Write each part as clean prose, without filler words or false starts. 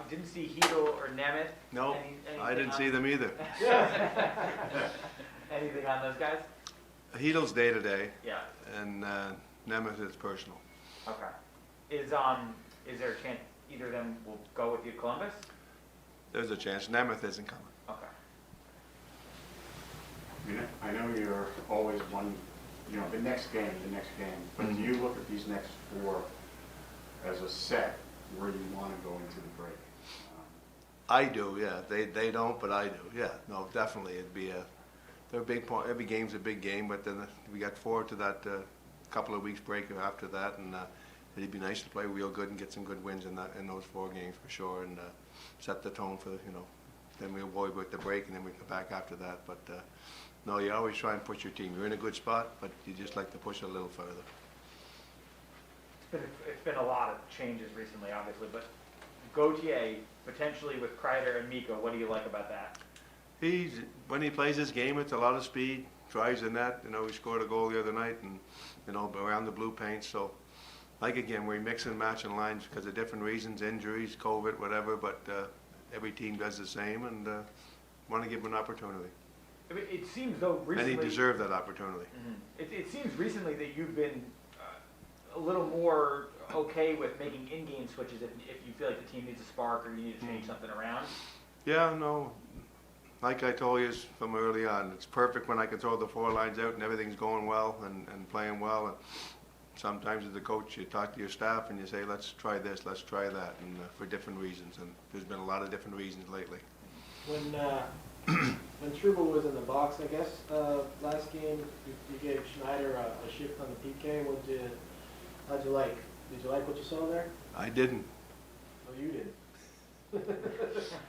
Didn't see Hedel or Nemeth. No, I didn't see them either. Anything on those guys? Hedel's day to day, Yeah. and Nemeth is personal. Okay. Is there a chance either of them will go with you to Columbus? There's a chance. Nemeth isn't coming. Okay. I know you're always one, the next game, but do you look at these next 4 as a set where you want to go into the break? I do, yeah. They don't, but I do, yeah. No, definitely. They're a big point. Every game's a big game, but then we got forward to that couple of weeks break after that, and it'd be nice to play real good and get some good wins in those 4 games for sure, and set the tone for Then we'll worry about the break, and then we come back after that. But no, you always try and push your team. You're in a good spot, but you just like to push it a little further. It's been a lot of changes recently, obviously, but Gauthier potentially with Kreider and Miko. What do you like about that? When he plays his game, it's a lot of speed, drives the net. He scored a goal the other night, and around the blue paint. So, again, we mix and match in lines because of different reasons, injuries, COVID, whatever. But every team does the same, and want to give him an opportunity. It seems though recently, and he deserved that opportunity. Mm-hmm. It seems recently that you've been a little more okay with making in-game switches if you feel like the team needs a spark or you need to change something around. Yeah, no. Like I told you from early on, it's perfect when I can throw the 4 lines out and everything's going well and playing well. And sometimes as a coach, you talk to your staff and you say, let's try this, let's try that, and for different reasons. And there's been a lot of different reasons lately. When Trouba was in the box, I guess, last game, you gave Schneider a shift on the PK. How'd you like? Did you like what you saw there? I didn't. Oh, you didn't.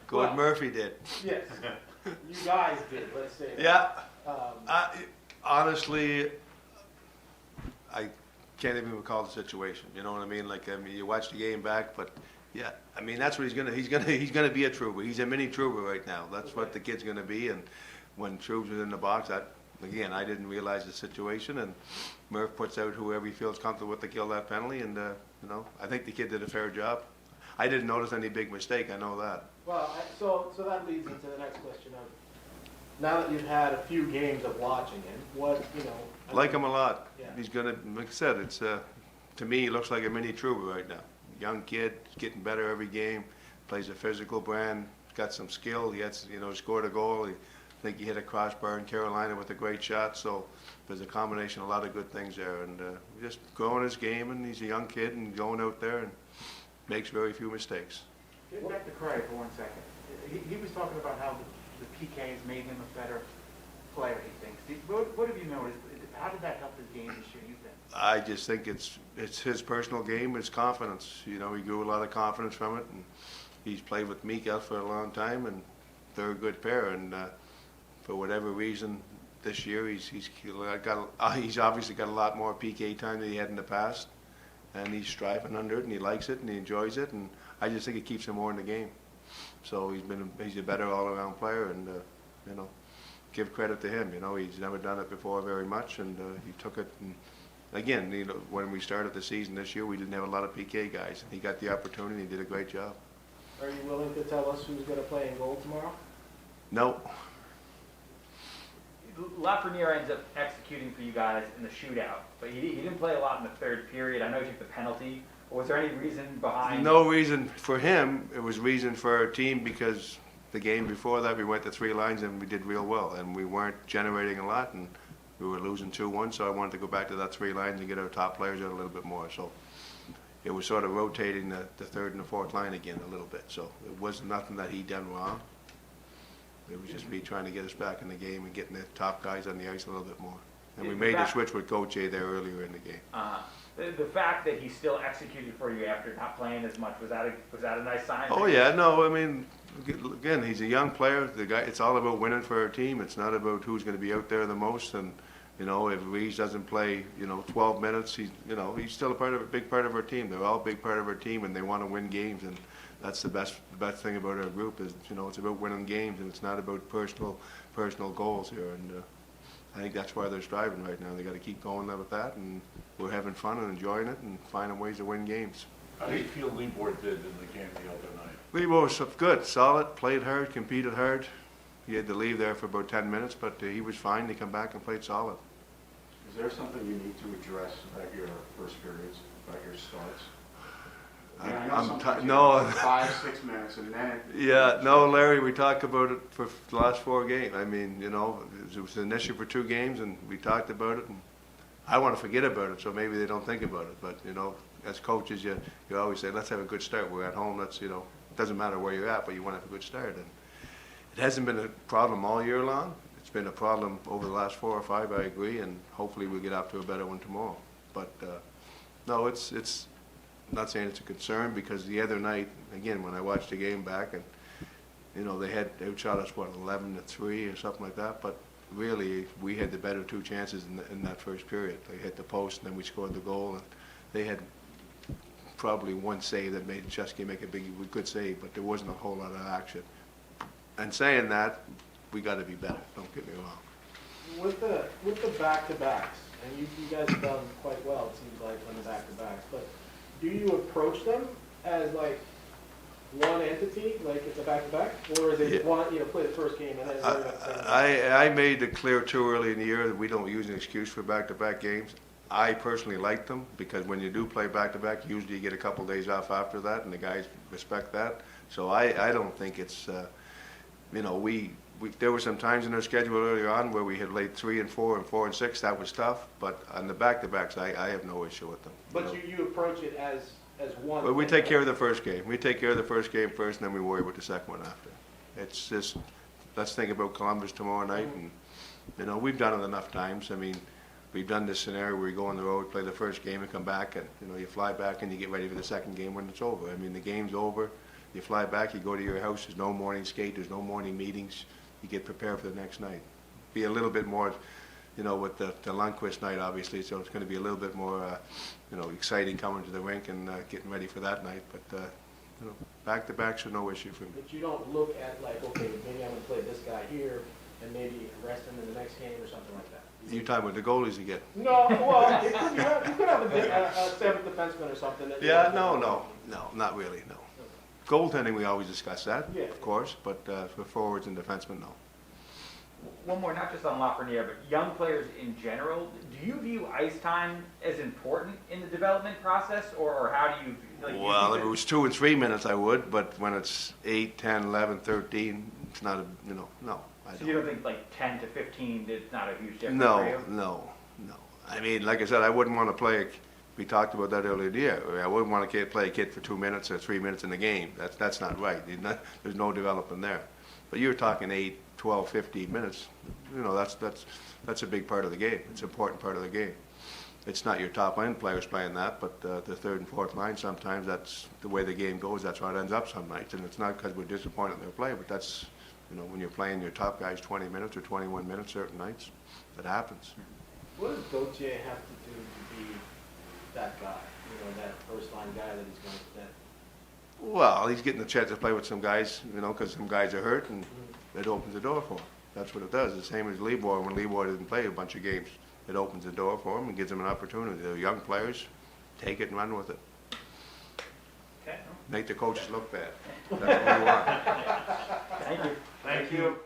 Gordon Murphy did. Yes. You guys did, let's say that. Yeah. Honestly, I can't even recall the situation. You know what I mean? You watch the game back, but yeah, that's what he's gonna be a Trouba. He's a mini Trouba right now. That's what the kid's gonna be. And when Trouba was in the box, I didn't realize the situation. And Murph puts out whoever he feels comfortable with to kill that penalty. And I think the kid did a fair job. I didn't notice any big mistake. I know that. Well, so that leads into the next question of, now that you've had a few games of watching him, I like him a lot. Yeah. He's gonna, like I said, it's to me he looks like a mini Trouba right now. Young kid, getting better every game. Plays a physical brand. Got some skill. He had, scored a goal. I think he hit a crossbar in Carolina with a great shot. So there's a combination of a lot of good things there, and just growing his game. And he's a young kid and going out there and makes very few mistakes. Get back to Kreider for 1 second. He was talking about how the PK has made him a better player, he thinks. What have you noticed? How did that help his game this year, you think? I just think it's his personal game, his confidence. He grew a lot of confidence from it, and he's played with Mika for a long time, and they're a good pair. And for whatever reason, this year he's obviously got a lot more PK time than he had in the past, and he's striving under it, and he likes it, and he enjoys it, and I just think it keeps him more in the game. So he's a better all-around player, and give credit to him. He's never done it before very much, and he took it. And again, when we started the season this year, we didn't have a lot of PK guys, and he got the opportunity. He did a great job. Are you willing to tell us who's going to play in goal tomorrow? No. Lafreniere ends up executing for you guys in the shootout, but he didn't play a lot in the third period. I know he took the penalty. Was there any reason behind? No reason for him. It was reason for our team because the game before that we went to 3 lines and we did real well, and we weren't generating a lot, and we were losing 2-1. So I wanted to go back to that 3 lines and get our top players out a little bit more. So it was sort of rotating the third and the fourth line again a little bit. So it was nothing that he done wrong. It was just me trying to get us back in the game and getting the top guys on the ice a little bit more. And we made the switch with Gauthier there earlier in the game. The fact that he still executed for you after not playing as much, was that a nice sign? Oh yeah, no, again, he's a young player. The guy, it's all about winning for our team. It's not about who's going to be out there the most. And if Reeves doesn't play, 12 minutes, he's still a big part of our team. They're all a big part of our team, and they want to win games. And that's the best thing about our group is, it's about winning games, and it's not about personal goals here. And I think that's why they're striving right now. They got to keep going with that, and we're having fun and enjoying it and finding ways to win games. How do you feel Lebord did in the game the other night? Lebo was good, solid, played hard, competed hard. He had to leave there for about 10 minutes, but he was fine. He come back and played solid. Is there something you need to address about your first periods, about your starts? I mean, I know sometimes you no. go 5-6 minutes and then Yeah, no, Larry, we talked about it for the last 4 games. I mean, you know, it was an issue for 2 games, and we talked about it, and I want to forget about it, so maybe they don't think about it. But, you know, as coaches, you always say, let's have a good start. We're at home, let's, you know, it doesn't matter where you're at, but you want to have a good start. And it hasn't been a problem all year long. It's been a problem over the last 4 or 5, I agree, and hopefully we'll get up to a better one tomorrow. But, no, it's I'm not saying it's a concern, because the other night, again, when I watched the game back, and you know, they outshot us, what, 11-3 or something like that, but really, we had the better 2 chances in that first period. They hit the post, and then we scored the goal, and they had probably 1 save that made Chesky make a good save, but there wasn't a whole lot of action. And saying that, we got to be better, don't get me wrong. With the back-to-backs, and you guys have done quite well, it seems like, on the back-to-backs, but do you approach them as like one entity, like it's a back-to-back, or is it one, you know, play the first game and then worry about the second? I made it clear too early in the year that we don't use an excuse for back-to-back games. I personally like them, because when you do play back-to-back, usually you get a couple days off after that, and the guys respect that. So I don't think it's, you know, there were some times in our schedule earlier on where we had laid 3 and 4 and 4 and 6. That was tough, but on the back-to-backs, I have no issue with them. But you approach it as one. Well, we take care of the first game. We take care of the first game first, and then we worry about the second one after. It's just, let's think about Columbus tomorrow night, and, you know, we've done it enough times. I mean, we've done this scenario where you go on the road, play the first game, and come back, and, you know, you fly back and you get ready for the second game when it's over. I mean, the game's over, you fly back, you go to your house, there's no morning skate, there's no morning meetings, you get prepared for the next night. Be a little bit more, you know, with the Lundqvist night, obviously, so it's going to be a little bit more, you know, exciting coming to the rink and getting ready for that night. But, you know, back-to-backs are no issue for me. But you don't look at like, okay, maybe I'm going to play this guy here, and maybe rest him in the next game or something like that. You're talking about the goalies again? No, well, you could have a 7th defenseman or something. That Yeah, no, not really, no. Goaltending, we always discuss that, Yeah. of course, but for forwards and defensemen, no. One more, not just on Lafreniere, but young players in general. Do you view ice time as important in the development process, or how do you? Like, Well, if it was 2 and 3 minutes, I would, but when it's 8, 10, 11, 13, it's not a, you know, no, I So you don't think like 10 to 15 is not a huge difference No, for you? no. I mean, like I said, I wouldn't want to play, we talked about that earlier in the year. I wouldn't want to play a kid for 2 minutes or 3 minutes in the game. That's not right. There's no development there. But you're talking 8, 12, 15 minutes. You know, that's a big part of the game. It's an important part of the game. It's not your top line players playing that, but the 3rd and 4th line, sometimes that's the way the game goes. That's how it ends up some nights. And it's not because we're disappointed in their play, but that's, you know, when you're playing your top guys 20 minutes or 21 minutes certain nights, that happens. What does Gauthier have to do to be that guy? You know, that first line guy that he's going to that? Well, he's getting a chance to play with some guys, you know, because some guys are hurt, and it opens the door for him. That's what it does. The same as Lebord. When Lebord didn't play a bunch of games, it opens the door for him and gives him an opportunity. The young players take it and run with it. Okay. Make the coaches look bad. That's what we want. Thank you. Thank you.